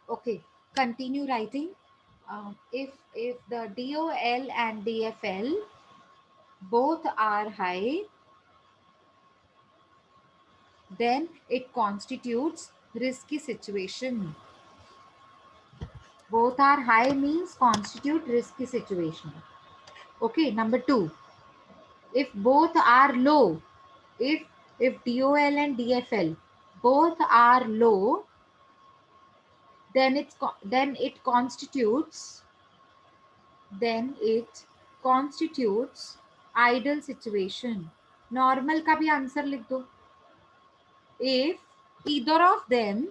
Okay, continue writing. If the DOL and DFL both are high, then it constitutes risky situation. Both are high means constitute risky situation. Okay, number 2. If both are low, if DOL and DFL both are low, then it constitutes ideal situation. Normal का भी answer लिख दो. If either of them,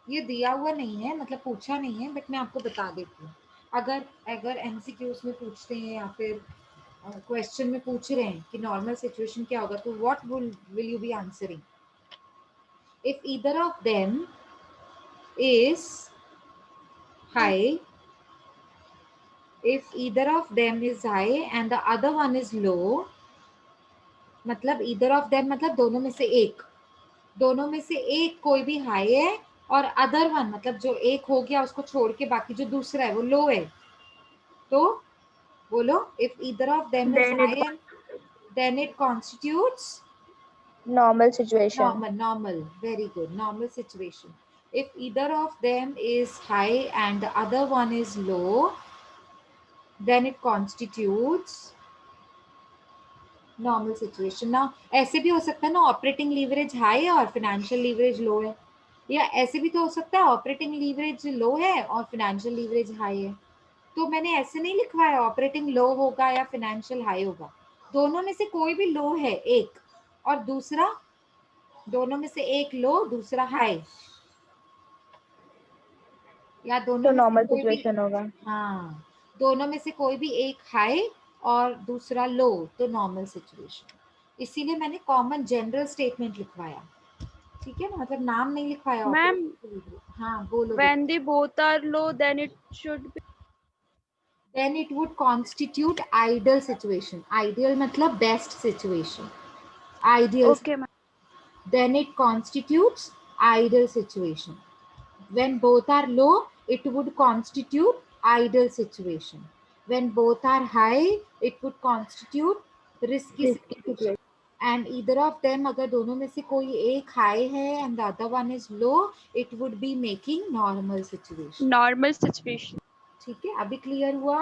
ये दिया हुआ नहीं है, मतलब पूछा नहीं है, बट मैं आपको बता देती हूँ. अगर अगर एमसीक्यूज में पूछते हैं या फिर क्वेश्चन में पूछ रहे हैं कि नॉर्मल सिचुएशन क्या होगा, तो what will you be answering? If either of them is high, if either of them is high and the other one is low, मतलब either of them मतलब दोनों में से एक, दोनों में से एक कोई भी हाई है और अदर वन मतलब जो एक हो गया उसको छोड़ के बाकी जो दूसरा है वो लो है, तो बोलो if either of them is Then high it and then it constitutes normal situation. normal, very good, normal situation. If either of them is high and the other one is low, then it constitutes normal situation. ना ऐसे भी हो सकता है ना, operating leverage high है और financial leverage लो है, या ऐसे भी तो हो सकता है ऑपरेटिंग लीवरेज लो है और फाइनेंशियल लीवरेज हाई है. तो मैंने ऐसे नहीं लिखवाया ऑपरेटिंग लो होगा या फाइनेंशियल हाई होगा, दोनों में से कोई भी लो है एक और दूसरा, दोनों में से एक लो दूसरा हाई, या दोनों तो में से normal कोई भी, situation होगा. हाँ, दोनों में से कोई भी एक हाई और दूसरा लो, तो नॉर्मल सिचुएशन. इसीलिए मैंने कॉमन जनरल स्टेटमेंट लिखवाया, ठीक है ना, मतलब नाम नहीं लिखवाया मैम ऑपरेटिंग. हाँ बोलो बेटा. when they both are low, then it should be. Then it would constitute ideal situation. Ideal मतलब best situation, ideal. Okay, ma'am. Then it constitutes ideal situation. When both are low, it would constitute ideal situation. When both are high, it would constitute risky Risky situation. situation. And either of them, अगर दोनों में से कोई एक high है and the other one is low, it would be making normal situation. Normal situation. ठीक है, अभी क्लियर हुआ?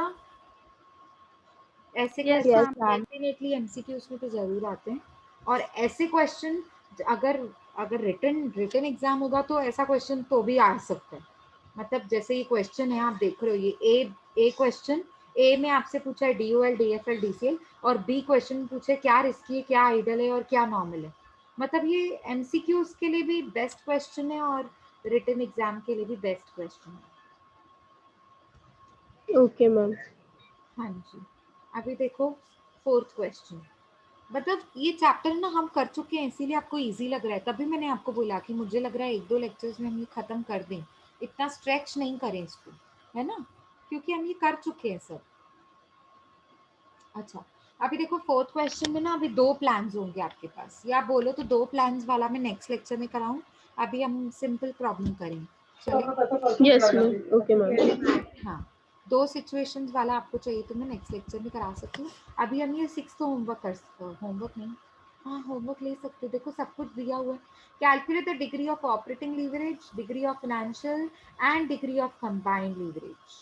ऐसे Yes, Yes, question ma'am. ma'am. Definitely MCQs में तो जरूर आते हैं. और ऐसे क्वेश्चन अगर अगर रिटन एग्जाम होगा तो ऐसा क्वेश्चन तो भी आ सकता है. मतलब जैसे ये क्वेश्चन है आप देख रहे हो, ये ए क्वेश्चन, ए में आपसे पूछा है डीओएल डीएफएल डीसीएल, और बी क्वेश्चन पूछे क्या रिस्की है क्या आइडल है और क्या नॉर्मल है. मतलब ये एमसीक्यूज के लिए भी बेस्ट क्वेश्चन है और रिटन एग्जाम के लिए भी बेस्ट क्वेश्चन है. Okay, ma'am. हाँ जी. अभी देखो फोर्थ क्वेश्चन. मतलब ये चैप्टर ना हम कर चुके हैं इसीलिए आपको इजी लग रहा है, तभी मैंने आपको बोला कि मुझे लग रहा है एक दो लेक्चर्स में हम ये खत्म कर दें, इतना स्ट्रेच नहीं करें इसको, है ना, क्योंकि हम ये कर चुके हैं सब. अच्छा, अभी देखो फोर्थ क्वेश्चन में ना अभी दो प्लान्स होंगे आपके पास, या आप बोलो तो दो प्लान्स वाला मैं नेक्स्ट लेक्चर में कराऊं. अभी हम सिंपल प्रॉब्लम करें, चले? Yes, ma'am. Okay, ma'am. हाँ, दो सिचुएशंस वाला आपको चाहिए तो मैं नेक्स्ट लेक्चर में करा सकती हूँ. अभी हम ये सिक्स तो होमवर्क नहीं, हाँ होमवर्क ले सकते हो, देखो सब कुछ दिया हुआ है. Calculate the degree of operating leverage, degree of financial and degree of combined leverage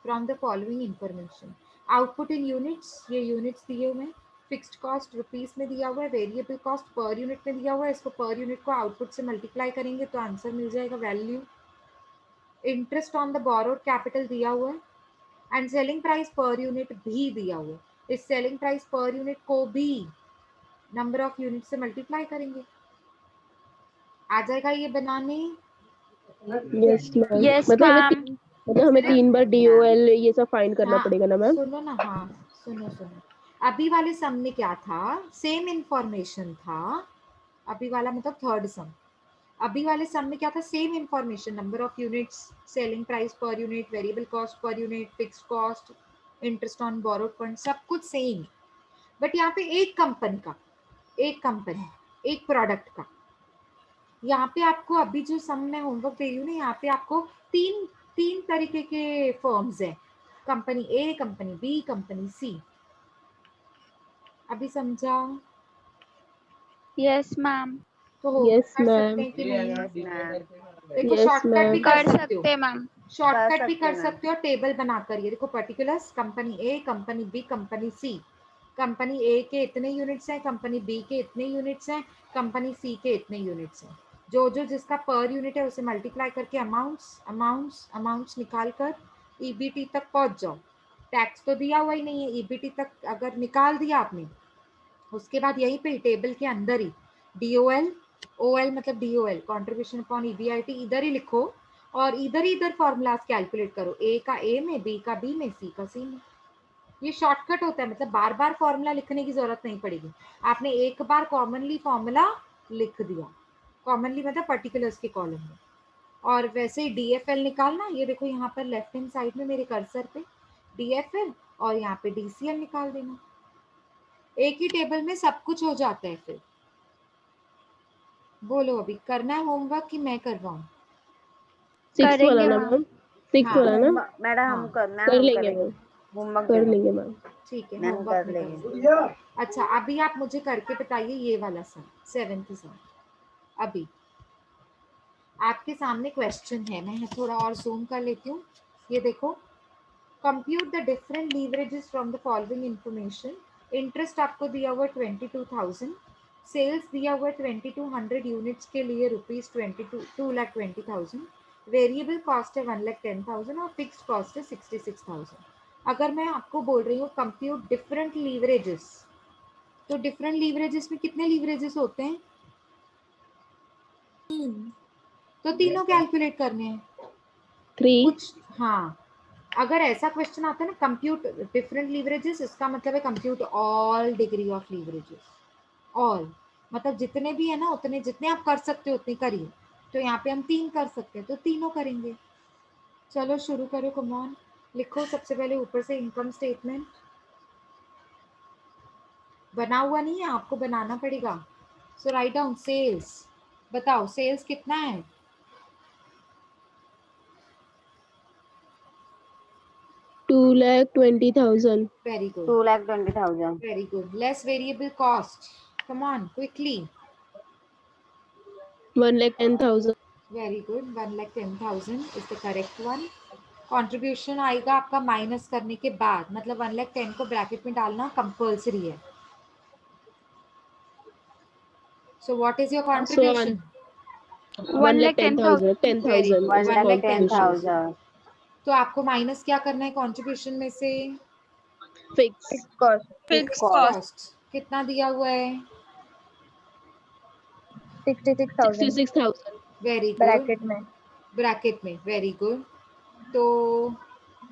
from the following information. Output in units, ये यूनिट्स दिए हुए हैं. फिक्स्ड कॉस्ट रुपीस में दिया हुआ है, वेरिएबल कॉस्ट पर यूनिट में दिया हुआ है, इसको पर यूनिट को आउटपुट से मल्टीप्लाई करेंगे तो आंसर मिल जाएगा value. Interest on the borrowed capital दिया हुआ है and selling price per unit भी दिया हुआ है. इस सेलिंग प्राइस पर यूनिट को भी नंबर ऑफ यूनिट से मल्टीप्लाई करेंगे. आ जाएगा ये बनाने? Yes, ma'am. Yes, मतलब ma'am. हमें सिर्फ 3 बार DOL ये सब फाइंड करना हाँ पड़ेगा ना मैम? सुनो ना, हाँ सुनो, अभी वाले सम में क्या था, सेम इंफॉर्मेशन था. अभी वाला मतलब थर्ड सम. अभी वाले सम में क्या था, same information, number of units, selling price per unit, variable cost per unit, fixed cost, interest on borrowed fund, सब कुछ सेम. बट यहाँ पे एक कंपनी, एक प्रोडक्ट का यहाँ पे आपको अभी जो सम मैं होमवर्क दे रही हूँ ना, यहाँ पे आपको तीन तीन तरीके के फर्म्स है, कंपनी ए, कंपनी बी, कंपनी सी। अभी समझा? Yes, ma'am. तो होमवर्क यस कर सकते मैम, हैं कि नहीं? Yes ma'am. देखो यस शॉर्टकट भी मैम, कर कर सकते हो, सकते हैं मैम। शॉर्टकट भी सकते कर हैं सकते हो टेबल बनाकर। ये देखो पर्टिकुलर्स, कंपनी ए, कंपनी बी, कंपनी सी। कंपनी ए के इतने यूनिट्स हैं, कंपनी बी के इतने यूनिट्स हैं, कंपनी सी के इतने यूनिट्स हैं। जो जो जिसका पर यूनिट है उसे मल्टीप्लाई करके अमाउंट्स अमाउंट्स अमाउंट्स निकाल कर ईबीटी तक पहुंच जाओ। टैक्स तो दिया हुआ ही नहीं है, ईबीटी तक अगर निकाल दिया आपने, उसके बाद यहीं पे टेबल के अंदर ही डीओएल, ओएल मतलब डीओएल कंट्रीब्यूशन अपॉन ईबीआईटी इधर ही लिखो और इधर ही इधर फॉर्मूलाज कैलकुलेट करो, ए का ए में, बी का बी में, सी का सी में। ये शॉर्टकट होता है, मतलब बार बार फॉर्मूला लिखने की जरूरत नहीं पड़ेगी। आपने एक बार कॉमनली फॉर्मूला लिख दिया, कॉमनली मतलब पर्टिकुलर्स के कॉलम में। और वैसे ही डीएफएल निकालना, ये देखो यहाँ पर लेफ्ट हैंड साइड में मेरे कर्सर पे डीएफएल और यहाँ पे डीसीएल निकाल देना। एक ही टेबल में सब कुछ हो जाता है। फिर बोलो अभी करना है होमवर्क कि मैं करवाऊँ? 6 वाला करेंगे ना मैम। मैम, 6 हाँ वाला ना? मैडम हाँ हम करना कर हम लेंगे करेंगे। मैम, होमवर्क दे कर दो लेंगे मैम। ठीक है, मैम, होमवर्क कर में लेंगे। करवा। अच्छा अभी आप मुझे करके बताइए ये वाला सम, 7th सम। अभी आपके सामने क्वेश्चन है, मैं थोड़ा और जूम कर लेती हूँ। ये देखो, compute the different leverages from the following information. Interest आपको दिया हुआ 22,000, सेल्स दिया हुआ 2200 यूनिट्स के लिए रुपीज 2,20,000, वेरिएबल कॉस्ट है 1,10,000 और फिक्स्ड कॉस्ट है 66,000। अगर मैं आपको बोल रही हूँ कंप्यूट डिफरेंट लीवरेजेस, तो डिफरेंट लीवरेजेस में कितने लीवरेजेस होते हैं? तो तीनों कैलकुलेट करने हैं 3। कुछ। हाँ, अगर ऐसा क्वेश्चन आता है ना कंप्यूट डिफरेंट लीवरेजेस, इसका मतलब है compute all degree of leverages. All मतलब जितने भी है ना, उतने जितने आप कर सकते हो उतने करिए। तो यहाँ पे हम 3 कर सकते हैं तो तीनों करेंगे। चलो शुरू करो, कम ऑन। लिखो सबसे पहले ऊपर से इनकम स्टेटमेंट। बना हुआ नहीं है, आपको बनाना पड़ेगा। सो राइट डाउन सेल्स। बताओ सेल्स कितना है? 2,20,000। Very good, 2,20,000। Very good. Less variable cost, come on quickly. 1,10,000। Very good, 1,10,000 is the correct one. Contribution आएगा आपका माइनस करने के बाद, मतलब 1,10,000 को ब्रैकेट में डालना कंपल्सरी है। So what is your So on contribution? 1,10,000। 1,10,000, very 10,000 good, 1 is lakh lakh contribution. 10,000 तो आपको माइनस क्या करना है कंट्रीब्यूशन में से? Fix cost, fix fixed fixed cost cost cost कितना दिया हुआ है? 66,000 66,000. वेरी गुड, ब्रैकेट में। ब्रैकेट में, वेरी गुड। तो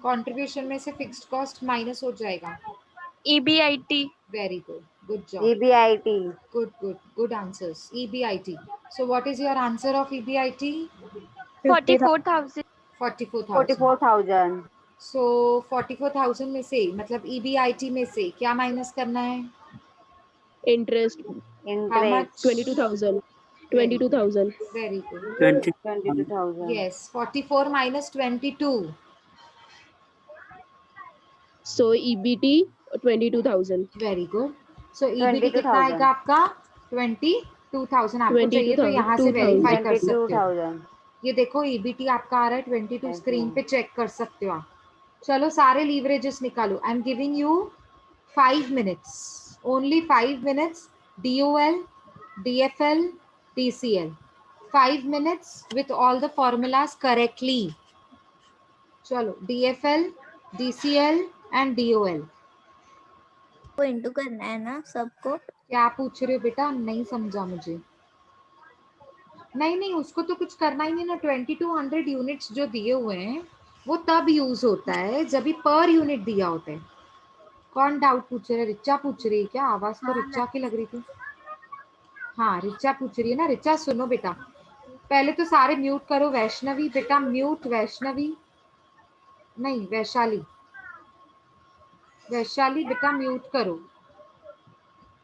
कंट्रीब्यूशन में से फिक्स्ड कॉस्ट माइनस हो जाएगा। EBIT very good, good job, EBIT good answers. EBIT. So what is your answer of EBIT? 44,000 44,000. 44,000 So 44,000 में से मतलब EBIT में से क्या माइनस करना है? interest How interest much? 22,000. Very good, 22,000. very good. 22,000। Yes, 44 minus 22. So EBT 22,000. Very good. So EBT कितना 22,000 आएगा आपका? 22,000 आपको चाहिए तो 22,000. यहाँ से 2,000. वेरीफाई कर सकते हो। 22,000। ये देखो EBT आपका आ रहा है 22, Yes, स्क्रीन ma'am. पे चेक कर सकते हो आप। चलो सारे लीवरेजेस निकालो। I am giving you 5 minutes, only 5 minutes। DOL, DFL, TCL, 5 minutes with all the formulas correctly. चलो DFL, DCL and DOL। को इंटू करना है ना सबको? क्या पूछ रहे हो बेटा? नहीं समझा मुझे। नहीं नहीं, उसको तो कुछ करना ही नहीं ना। 2200 यूनिट्स जो दिए हुए हैं वो तब यूज होता है जब भी पर यूनिट दिया होता है। कौन डाउट पूछ रहा है? रिचा पूछ रही है क्या? आवाज तो रिचा की लग रही थी। हाँ रिचा पूछ रही है ना। रिचा सुनो बेटा, पहले तो सारे म्यूट करो। वैष्णवी बेटा म्यूट, वैष्णवी नहीं, वैशाली, वैशाली बेटा म्यूट करो।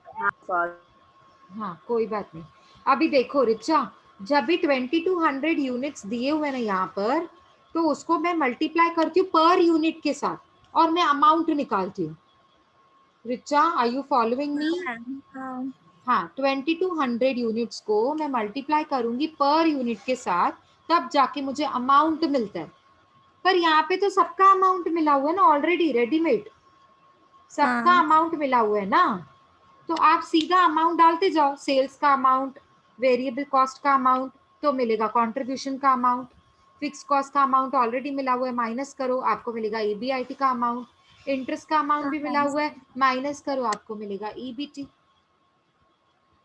हाँ, सॉरी। हाँ कोई बात नहीं। अभी देखो रिचा, जब भी 2200 यूनिट्स दिए हुए ना यहाँ पर, तो उसको मैं मल्टीप्लाई करती हूँ पर यूनिट के साथ और मैं अमाउंट निकालती हूँ। Richa, are you following me? हाँ हाँ, 2200 यूनिट्स को मैं मल्टीप्लाई करूंगी पर यूनिट के साथ, तब जाके मुझे अमाउंट मिलता है। पर यहाँ पे तो सबका अमाउंट मिला हुआ है ना ऑलरेडी, रेडीमेड सबका हाँ अमाउंट मिला हुआ है ना, तो आप सीधा अमाउंट डालते जाओ, सेल्स का अमाउंट, वेरिएबल कॉस्ट का अमाउंट, तो मिलेगा कंट्रीब्यूशन का अमाउंट, फिक्स कॉस्ट का अमाउंट ऑलरेडी मिला हुआ है, माइनस करो आपको मिलेगा ईबीआईटी का अमाउंट, इंटरेस्ट का अमाउंट भी मिला हुआ है, माइनस करो आपको मिलेगा ईबीटी।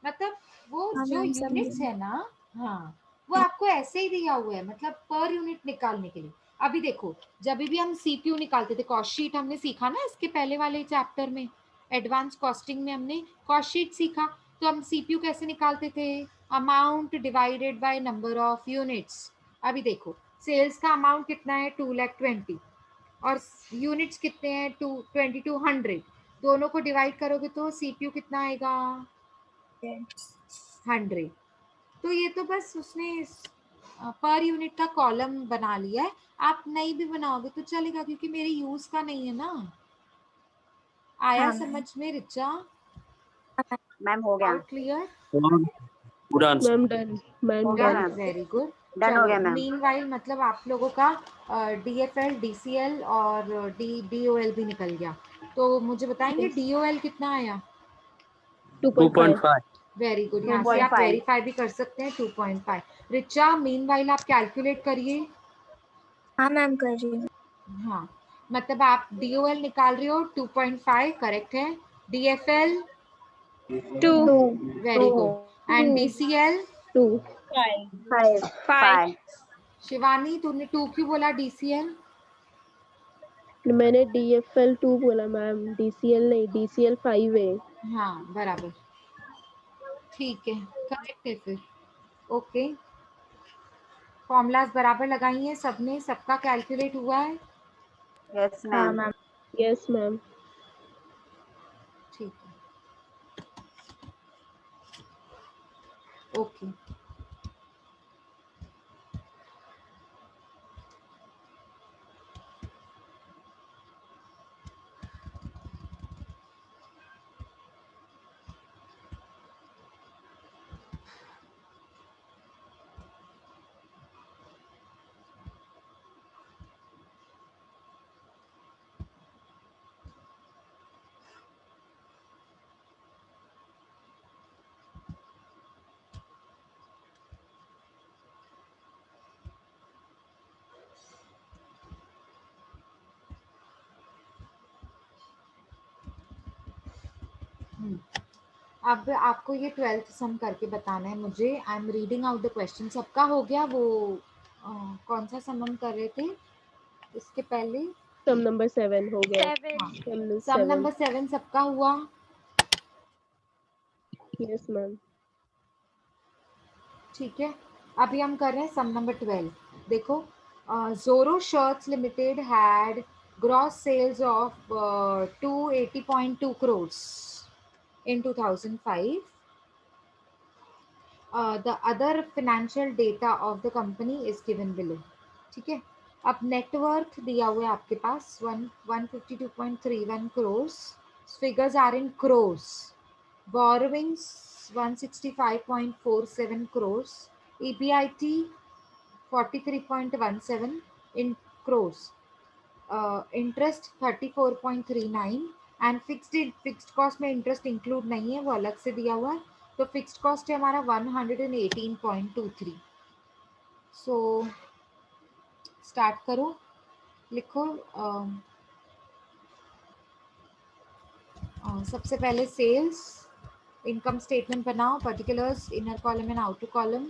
मतलब वो हाँ जो मैम यूनिट्स समझी। है ना, हाँ, वो आपको ऐसे ही दिया हुआ है, मतलब पर यूनिट निकालने के लिए। अभी देखो, जब भी हम सीपीयू निकालते थे, कॉस्ट शीट हमने सीखा ना इसके पहले वाले चैप्टर में, एडवांस कॉस्टिंग में हमने कॉस्ट शीट सीखा, तो हम सीपीयू कैसे निकालते थे, amount divided by number of units. अभी देखो, सेल्स का अमाउंट कितना है 2,20,000 और यूनिट्स कितने हैं 2200, दोनों को डिवाइड करोगे तो सीपीयू कितना आएगा 100। तो ये तो बस उसने पर यूनिट का कॉलम बना लिया है, आप नहीं भी बनाओगे तो चलेगा क्योंकि मेरे यूज का नहीं है ना। आया हाँ मैम। समझ में रिचा? मैम हो गया, और क्लियर? पूरा आंसर। मैम डन, मैम हो गया done. Ma'am, very good. Done हो चलो, गया मैम। मीनवाइल मतलब आप लोगों का डीएफएल, डीसीएल और डीओएल भी निकल गया, तो मुझे बताएंगे Yes. डीओएल कितना आया? 2.5. 2.5। वेरी गुड, यहाँ से आप 2.5। वेरीफाई भी कर सकते हैं 2.5। रिचा, मीनवाइल आप कैलकुलेट करिए। हाँ मैम कर रही हूँ। हाँ, मतलब आप डीओएल निकाल रहे हो 2.5, करेक्ट है। DFL 2 very good, and DCL 2. 5 5 5 Shivani तूने 2 क्यों बोला? डीसीएल मैंने DFL 2 बोला मैम, DCL नहीं, DCL 5 है। हाँ बराबर, ठीक है, करेक्ट है फिर। ओके, फॉर्मूलाज बराबर लगाई हैं सबने, सबका कैलकुलेट हुआ है? यस हाँ मैम। मैम। Yes ma'am. ठीक है, ओके। अब आपको ये 12th सम करके बताना है मुझे। I am reading out the question. सबका हो गया वो कौन सा सम हम कर रहे थे इसके पहले? सम नंबर 7 हो गया। 7 हाँ, सम सम 7। नंबर 7 सबका हुआ? Yes ma'am. ठीक है, अभी हम कर रहे हैं सम नंबर 12। देखो, Zoro shirts limited had gross sales of 280.2 crores in 2005. The other financial data of the company is given below. ठीक है, अब नेटवर्थ दिया हुआ है आपके पास 152.31 crores, figures are in crores, borrowings 165.47 crores, EBIT 43.17 in crores, interest 34.39, and fixed cost में interest include नहीं है, वो अलग से दिया हुआ है, तो फिक्स्ड कॉस्ट है हमारा 118.23। सो स्टार्ट करो, लिखो। सबसे पहले सेल्स, इनकम स्टेटमेंट बनाओ, particulars inner column and outer column.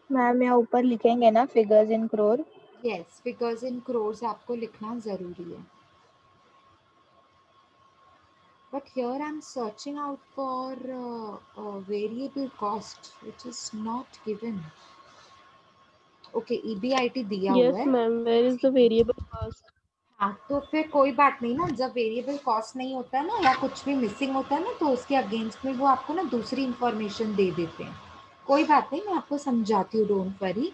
Ma'am यहाँ ऊपर लिखेंगे ना figures in crore? Yes, figures in crores आपको लिखना जरूरी है। But here I'm searching out for variable cost, which is not given. Okay, EBIT दिया हुआ Yes, है. ma'am. Where is the variable cost? हाँ, तो फिर कोई बात नहीं ना, जब वेरिएबल कॉस्ट नहीं होता है ना या कुछ भी मिसिंग होता है ना, तो उसके अगेंस्ट में वो आपको ना दूसरी इंफॉर्मेशन दे देते हैं. कोई बात नहीं, मैं आपको समझाती हूँ, don't worry.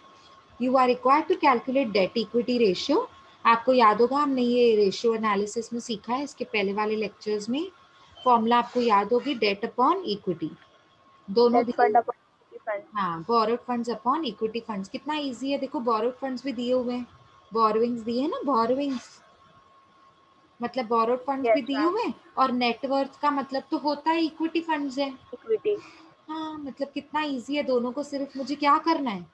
You are required to calculate debt equity ratio. आपको याद होगा, हमने ये रेशियो एनालिसिस में सीखा है इसके पहले वाले लेक्चर्स में. फॉर्मूला आपको याद होगी, डेट अपॉन इक्विटी. दोनों डेट फंड अपॉन फंड. हाँ, borrowed funds upon equity funds. कितना इजी है, देखो बोरोड फंड्स भी दिए हुए हैं, बोरोइंग्स दिए हैं ना, बोरोइंग्स मतलब बोरोड फंड्स भी यस दिए मैम. हुए हैं, और नेटवर्थ का मतलब तो होता है इक्विटी फंड्स है. इक्विटी. हाँ, मतलब कितना इजी है दोनों को, सिर्फ मुझे क्या करना है,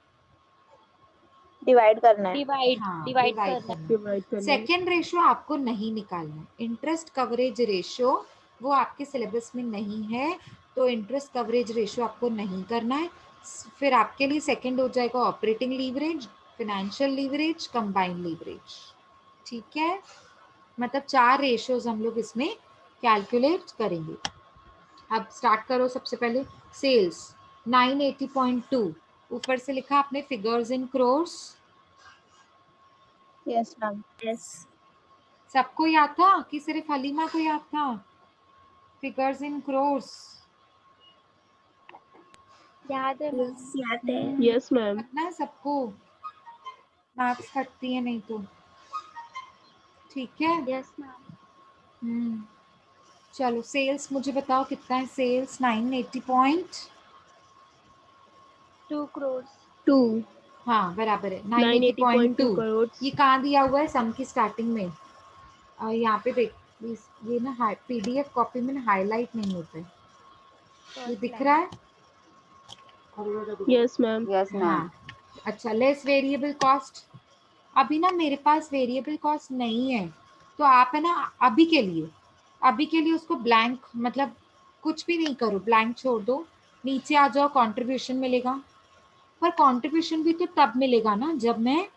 डिवाइड करना है. डिवाइड हाँ, डिवाइड डिवाइड करना करना है. Divide करना है. सेकेंड रेशियो आपको नहीं निकालना है. इंटरेस्ट कवरेज रेशियो वो आपके सिलेबस में नहीं है, तो इंटरेस्ट कवरेज रेशियो आपको नहीं करना है. फिर आपके लिए सेकेंड हो जाएगा operating leverage, financial leverage, combined leverage. ठीक है, मतलब 4 रेशियोज हम लोग इसमें कैलकुलेट करेंगे. अब स्टार्ट करो. सबसे पहले सेल्स 980.2, ऊपर से लिखा आपने figures in crores. Yes ma'am. Yes सबको याद था कि सिर्फ हलीमा को याद था? फिगर्स इन क्रोर्स याद है मैम. यस याद है. Yes, ma'am. करना है सबको, मार्क्स कटती है नहीं तो. ठीक है. Yes ma'am. चलो, सेल्स मुझे बताओ कितना है. Sales 980 2 crores. 2. हाँ बराबर है, 980.2 980.2. crores. ये कहाँ दिया हुआ है सम की स्टार्टिंग में? यहाँ पे देख, ये ना पीडीएफ कॉपी में ना हाईलाइट नहीं होता है, ये First दिख line. रहा है? Yes, ma'am. Yes ma'am. हाँ. अच्छा, लेस वेरिएबल कॉस्ट. अभी ना मेरे पास वेरिएबल कॉस्ट नहीं है, तो आप है ना अभी के लिए उसको ब्लैंक, मतलब कुछ भी नहीं करो, ब्लैंक छोड़ दो. नीचे आ जाओ, कंट्रीब्यूशन मिलेगा. पर कंट्रीब्यूशन भी तो तब मिलेगा ना जब मैं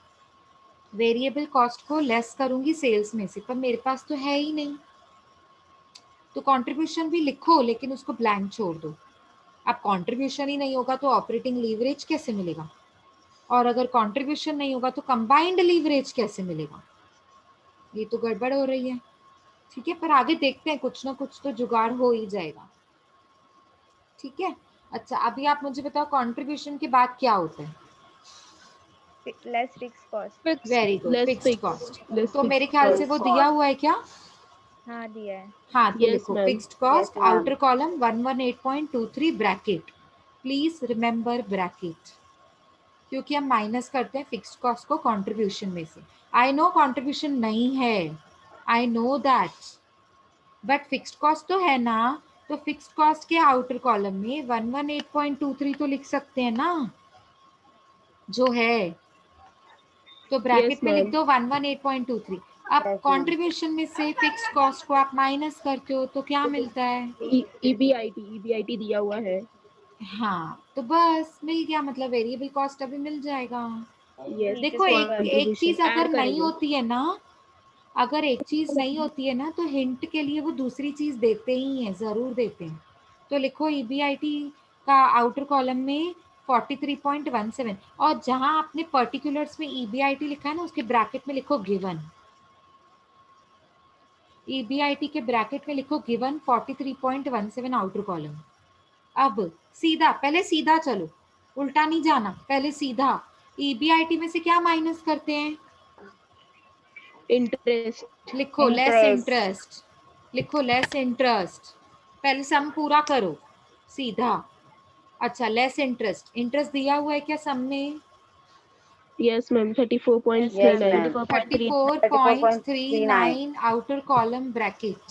वेरिएबल कॉस्ट को लेस करूंगी सेल्स में से, पर मेरे पास तो है ही नहीं. तो कंट्रीब्यूशन भी लिखो, लेकिन उसको ब्लैंक छोड़ दो. अब कंट्रीब्यूशन ही नहीं होगा तो ऑपरेटिंग लीवरेज कैसे मिलेगा, और अगर कंट्रीब्यूशन नहीं होगा तो कंबाइंड लीवरेज कैसे मिलेगा? ये तो गड़बड़ हो रही है. ठीक है, पर आगे देखते हैं, कुछ ना कुछ तो जुगाड़ हो ही जाएगा. ठीक है. अच्छा, अभी आप मुझे बताओ कंट्रीब्यूशन के बाद क्या होता है? Less fix cost. Fixed. Very good, Less fixed fixed. Cost. Less तो मेरे fixed ख्याल से cost. वो दिया हुआ है क्या? हाँ दिया है. हाँ, तो Yes, लिखो ma'am. Fixed cost, Yes, ma'am. Outer column 118.23 bracket. Please remember bracket, क्योंकि हम माइनस करते हैं फिक्स्ड कॉस्ट को कंट्रीब्यूशन में से. आई नो कंट्रीब्यूशन नहीं है, I know that, but fixed cost तो है ना. तो फिक्स्ड कॉस्ट के आउटर कॉलम में 118.23 तो लिख सकते हैं ना, जो है. तो ब्रैकेट Yes, में लिख ma'am. दो 118.23. अब Yes, ma'am. कंट्रीब्यूशन में से फिक्स्ड कॉस्ट को आप माइनस करते हो तो क्या मिलता है? EBIT दिया हुआ है. हाँ, तो बस मिल गया, मतलब वेरिएबल कॉस्ट अभी मिल जाएगा. Yes. देखो, इसको एक contribution चीज अगर add नहीं करेंगे. होती है ना, अगर एक चीज नहीं होती है ना, तो हिंट के लिए वो दूसरी चीज देते ही हैं, जरूर देते हैं. तो लिखो EBIT का आउटर कॉलम में 43.17, और जहां आपने पर्टिकुलर्स में EBIT लिखा है ना, उसके ब्रैकेट में लिखो गिवन. EBIT के ब्रैकेट में लिखो गिवन 43.17 आउटर कॉलम. अब सीधा, पहले सीधा चलो, उल्टा नहीं जाना, पहले सीधा. EBIT में से क्या माइनस करते हैं? Interest. लिखो लेस Interest. इंटरेस्ट, लिखो लेस इंटरेस्ट. पहले सम पूरा करो सीधा. अच्छा, लेस इंटरेस्ट. इंटरेस्ट दिया हुआ है क्या सम में? Yes, ma'am. Yes, 34.39. ma'am. 34.39. 34.39 outer column bracket.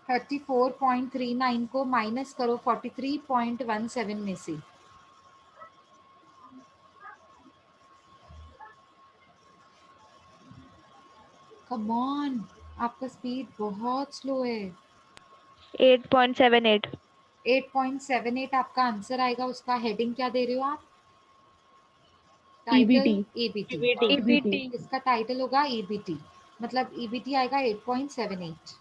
34.39 को माइनस करो 43.17 में से. कम ऑन, आपका स्पीड बहुत स्लो है. 8.78. 8.78 आपका आंसर आएगा. उसका हेडिंग क्या दे रहे हो आप? EBT. EBT. EBT. इसका टाइटल होगा EBT, मतलब EBT आएगा 8.78.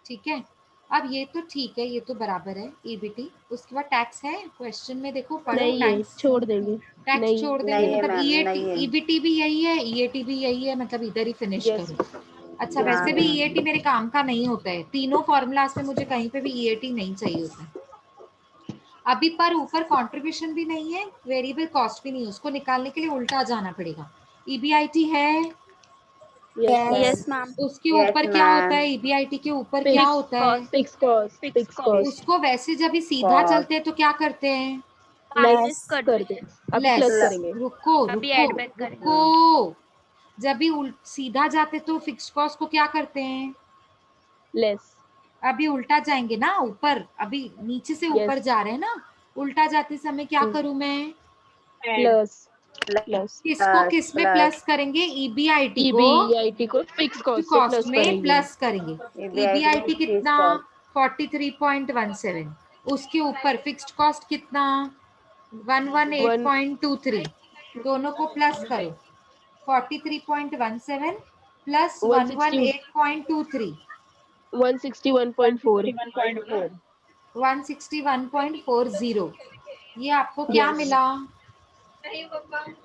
ठीक है, अब ये तो ठीक है, ये तो बराबर है ईबीटी। उसके बाद टैक्स है क्वेश्चन में, देखो पढ़ो नहीं है, टैक्स। छोड़ देंगे। टैक्स नहीं छोड़ देंगे नहीं है मतलब मैम, नहीं ईएटी है। ईबीटी भी यही है, ईएटी भी यही है, मतलब इधर ही फिनिश यस करो। अच्छा yes, वैसे भी ma'am. ईएटी मेरे काम का नहीं होता है, तीनों फॉर्मूलाज में मुझे कहीं पे भी ईएटी नहीं चाहिए होता है अभी। पर ऊपर कंट्रीब्यूशन भी नहीं है, वेरिएबल कॉस्ट भी नहीं है, उसको निकालने के लिए उल्टा जाना पड़ेगा। ईबीआईटी है, Yes, ma'am. Yes ma'am. उसके Yes, ऊपर क्या होता है, ईबीआईटी के ऊपर क्या Fixed होता है, fixed cost, fixed cost. उसको वैसे जब भी सीधा Cost. चलते हैं तो क्या करते हैं, लेस कर दे, अभी लेस। प्लस करेंगे। रुको अभी रुको add back करेंगे। रुको, जब भी सीधा जाते तो फिक्स कॉस्ट को क्या करते हैं, लेस। अभी उल्टा जाएंगे ना ऊपर, अभी नीचे से ऊपर Yes. जा रहे हैं ना, उल्टा जाते समय क्या करूं मैं, प्लस प्लस किसको किस में प्लस करेंगे, ईबीआईटी को ईबीआईटी को फिक्स कॉस्ट से कॉस्ट प्लस में करेंगे। प्लस करेंगे। ईबीआईटी कितना 43.17, उसके ऊपर फिक्स्ड कॉस्ट कितना 118.23, दोनों को प्लस करो, 43.17 प्लस 118.23 161.4। 161.40। ये आपको क्या Yes. मिला,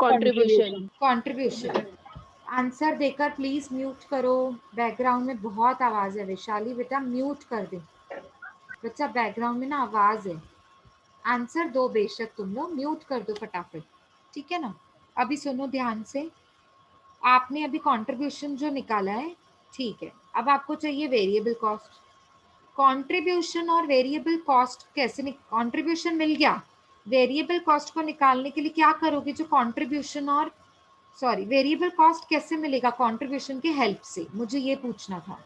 कंट्रीब्यूशन। कंट्रीब्यूशन। आंसर देकर प्लीज म्यूट करो, बैकग्राउंड में बहुत आवाज है। वैशाली बेटा म्यूट कर दे, बच्चा बैकग्राउंड में ना आवाज है। आंसर दो बेशक तुम लोग, म्यूट कर दो फटाफट, ठीक है ना। अभी सुनो ध्यान से, आपने अभी कंट्रीब्यूशन जो निकाला है ठीक है, अब आपको चाहिए वेरिएबल कॉस्ट। कंट्रीब्यूशन और वेरिएबल कॉस्ट कैसे, कंट्रीब्यूशन मिल गया, वेरिएबल कॉस्ट को निकालने के लिए क्या करोगे, जो कंट्रीब्यूशन और सॉरी वेरिएबल कॉस्ट कैसे मिलेगा, कंट्रीब्यूशन के हेल्प से, मुझे ये पूछना था,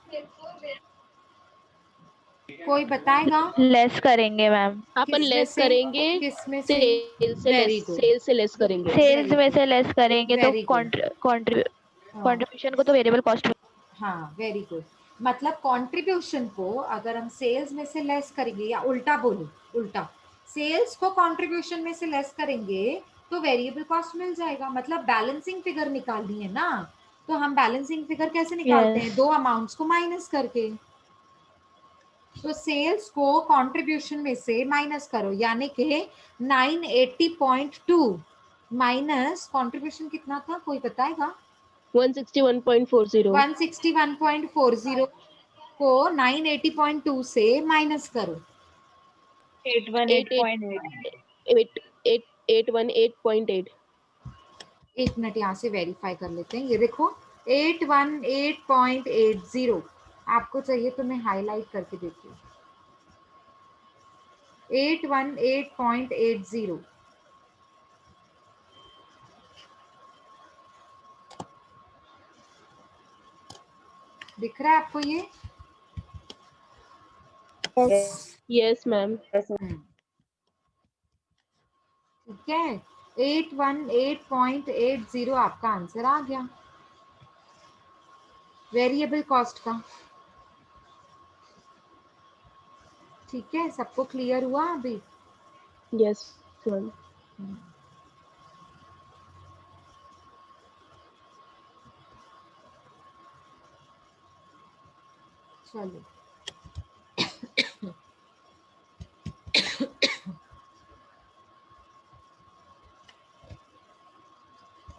कोई बताएगा। लेस करेंगे मैम। अपन किसमें लेस से, करेंगे, किसमें से, सेल से वेरी लेस, गुड, सेल से लेस करेंगे। सेल्स में से लेस करेंगे तो वेरी गुड, कंट्रीब्यूशन को तो वेरिएबल कॉस्ट। हाँ वेरी गुड। मतलब कंट्रीब्यूशन को अगर हम सेल्स में से लेस करेंगे, या उल्टा बोलो, उल्टा सेल्स को कंट्रीब्यूशन में से लेस करेंगे तो वेरिएबल कॉस्ट मिल जाएगा। मतलब बैलेंसिंग फिगर निकालनी है ना, तो हम बैलेंसिंग फिगर कैसे निकालते हैं, Yes. दो अमाउंट्स को माइनस करके। तो सेल्स को कंट्रीब्यूशन में से माइनस करो, यानी कि 980.2 माइनस कंट्रीब्यूशन कितना था, कोई बताएगा। 161.40। 161.40 को 980.2 से माइनस करो, 818.8। एक मिनट यहाँ से वेरीफाई कर लेते हैं। ये देखो 818.80 आपको चाहिए तो मैं हाईलाइट करके देती हूँ, 818.80। दिख रहा है आपको ये, यस मैम। ठीक है, 818.80 आपका आंसर आ गया वेरिएबल कॉस्ट का। ठीक है, सबको क्लियर हुआ अभी। Yes ma'am. चलो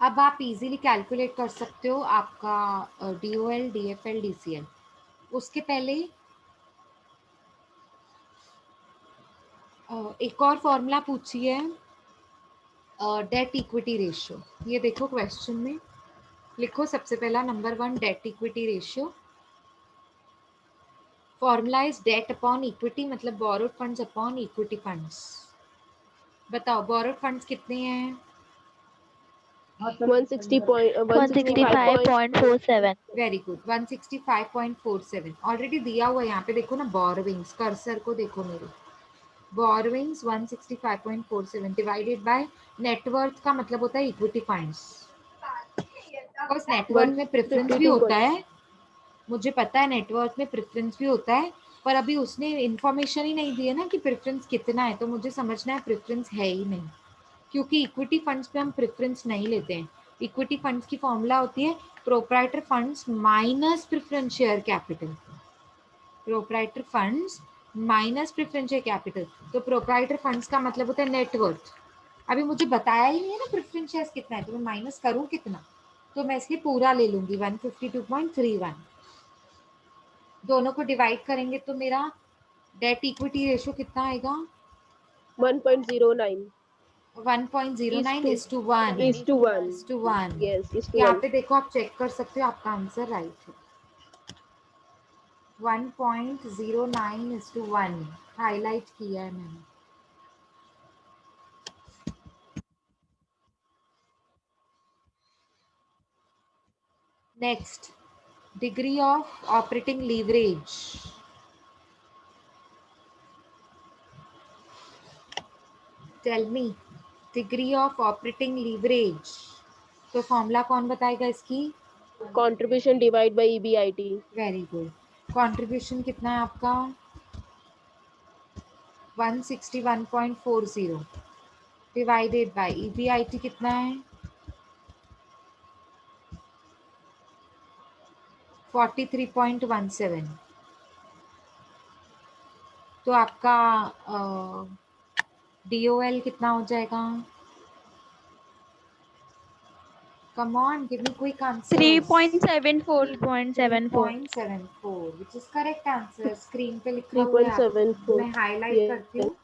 अब आप इजीली कैलकुलेट कर सकते हो आपका डीओएल, डीएफएल, डीसीएल। उसके पहले एक और फॉर्मूला पूछी है, डेट इक्विटी रेशियो। ये देखो क्वेश्चन में लिखो, सबसे पहला number 1 debt equity ratio. Formula is debt upon equity, मतलब borrowed funds upon equity funds. बताओ बोरोड फंड्स कितने हैं, 165.47। वेरी गुड, 165.47 ऑलरेडी दिया हुआ है यहाँ पे, देखो ना बोरोविंग्स, कर्सर को देखो मेरे, बोरोविंग्स 165.47 डिवाइडेड बाय नेटवर्थ का मतलब होता है इक्विटी फंड्स। बस नेटवर्थ में प्रेफरेंस भी होता है, मुझे पता है नेटवर्थ में प्रेफरेंस भी होता है, पर अभी उसने इंफॉर्मेशन ही नहीं दी है ना कि प्रेफरेंस कितना है, तो मुझे समझना है प्रेफरेंस है ही नहीं, क्योंकि इक्विटी फंड्स पे हम प्रेफरेंस नहीं लेते हैं। इक्विटी फंड्स की फॉर्मूला होती है proprietor funds minus preference share capital. Proprietor funds minus preferential capital, तो प्रोप्राइटर फंड्स का मतलब होता है नेटवर्थ। अभी मुझे बताया ही नहीं है ना प्रेफरेंस शेयर्स कितना है, तो मैं माइनस करूं कितना, तो मैं इसलिए पूरा ले लूंगी 152.31। दोनों को डिवाइड करेंगे तो मेरा डेट इक्विटी रेशियो कितना आएगा? 1.09 1.09 is is to 1 to 1. is to 1। Yes, is to यहाँ 1. पे देखो आप चेक कर सकते हो, आपका आंसर राइट है। 1.09 is to 1 हाईलाइट किया है मैंने। Next, degree of operating leverage. Tell me degree of operating leverage, तो फॉर्मूला कौन बताएगा इसकी? Contribution divided by EBIT. Very good. Contribution कितना है आपका? 161.40 डिवाइडेड बाय EBIT कितना है? 43.17। तो आपका DOL कितना हो जाएगा? Come on, give me quick answers. 3.74 3.74 which is correct answer। Screen पे लिखा हुआ है, 3.74. मैं हाईलाइट करती हूँ, Yes.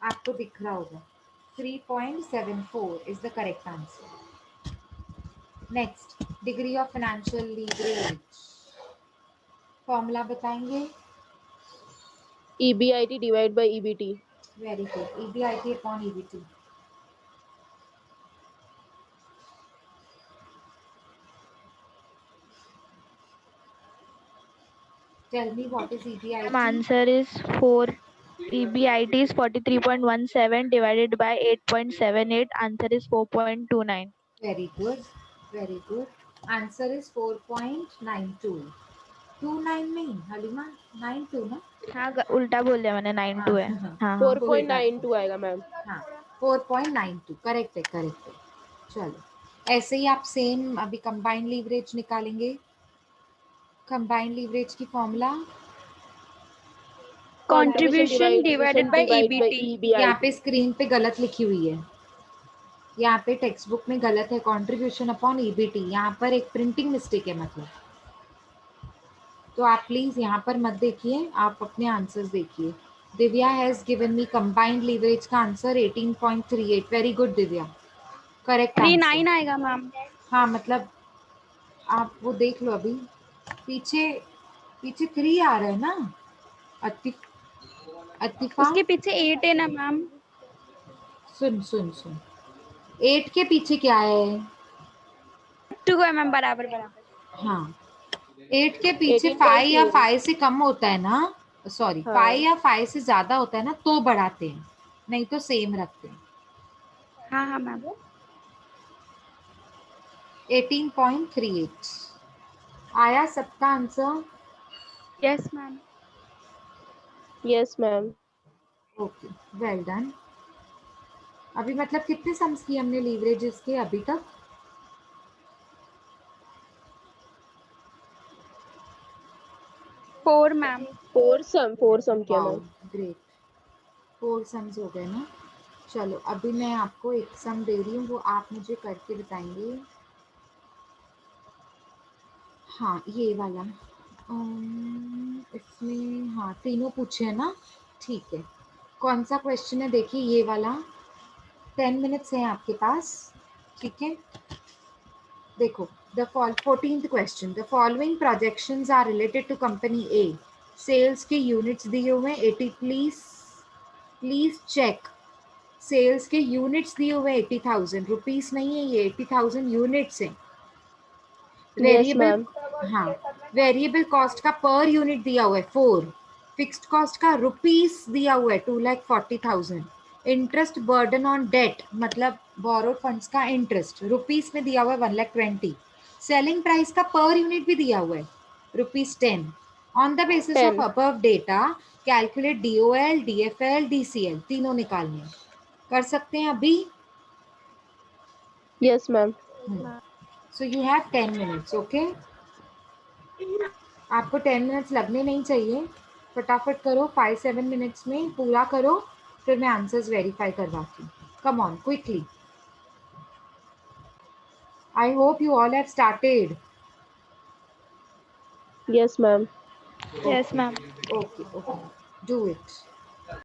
आपको दिख रहा होगा। 3.74 is the correct answer। Next, degree of financial leverage, formula बताएंगे? EBIT divided by EBT. Very good, EBIT upon EBT। Tell me what is EBIT? Answer is 4. EBIT is 43.17 divided by 8.78. Answer is 4.29. Very good, very good. Answer is 4.92। 29 नहीं हलीमा, 92 ना? हाँ उल्टा बोल दिया मैंने, 92 है। हाँ हाँ 4.92 आएगा मैम। हाँ 4.92 करेक्ट है, करेक्ट है। चलो ऐसे ही आप सेम अभी कंबाइंड लीवरेज निकालेंगे। कंबाइंड लीवरेज की formula contribution divided by EBT। यहाँ पे स्क्रीन पे गलत लिखी हुई है, यहाँ पे टेक्स्ट बुक में गलत है, कंट्रीब्यूशन अपॉन EBT। यहाँ पर एक प्रिंटिंग मिस्टेक है मतलब, तो आप प्लीज यहाँ पर मत देखिए, आप अपने आंसर्स देखिए। Divya has given me combined leverage का answer 18.38। Very good Divya, correct 39 आएगा मैम। हाँ मतलब आप वो देख लो, अभी पीछे पीछे 3 आ रहा है ना अतिफा? उसके पीछे 8 है ना मैम। सुन सुन सुन, 8 के पीछे क्या है? 2 है मैम, बराबर बराबर। हाँ 8 के पीछे 5 18.3 या 5 से कम होता है ना, सॉरी हाँ। 5 या 5 से ज्यादा होता है ना तो बढ़ाते हैं, नहीं तो सेम रखते हैं। हाँ हाँ मैम। 18.38 आया सबका answer? Yes ma'am. Yes ma'am. Okay well done. अभी मतलब कितने सम्स किए हमने लीवरेजेस के अभी तक? Four ma'am. 4 सम किया मैम। ग्रेट, 4 सम्स हो गए ना। चलो अभी मैं आपको एक सम दे रही हूँ, वो आप मुझे करके बताएंगे। हाँ ये वाला, इसमें हाँ तीनों पूछे हैं ना, ठीक है। कौन सा क्वेश्चन है देखिए, ये वाला। 10 मिनट्स है आपके पास, ठीक है। देखो the 14th question, the following projections are related to company A. Sales के यूनिट्स दिए हुए 80, प्लीज चेक। सेल्स के यूनिट्स दिए हुए 80,000 रुपीस नहीं है, ये 80,000 यूनिट्स हैं। Yes variable, ma'am. हाँ वेरिएबल कॉस्ट का पर यूनिट दिया हुआ है 4, फिक्स्ड कॉस्ट का रुपीस दिया हुआ है 2,40,000, इंटरेस्ट बर्डन ऑन डेट मतलब बोरोड फंड्स का इंटरेस्ट रुपीस में दिया हुआ है 1,20,000, सेलिंग प्राइस का पर यूनिट भी दिया हुआ है ₹10। On the basis of 10। Above data calculate DOL, DFL, DCL, तीनों निकालने हैं। कर सकते हैं अभी? Yes ma'am. So you have 10 minutes, okay? आपको 10 मिनट्स लगने नहीं चाहिए, फटाफट करो, 5-7 मिनट्स में पूरा करो, फिर मैं आंसर्स वेरीफाई करवाती हूँ. Come on quickly. I hope you all have started. Yes, ma'am. Yes, ma'am. Okay. Do it.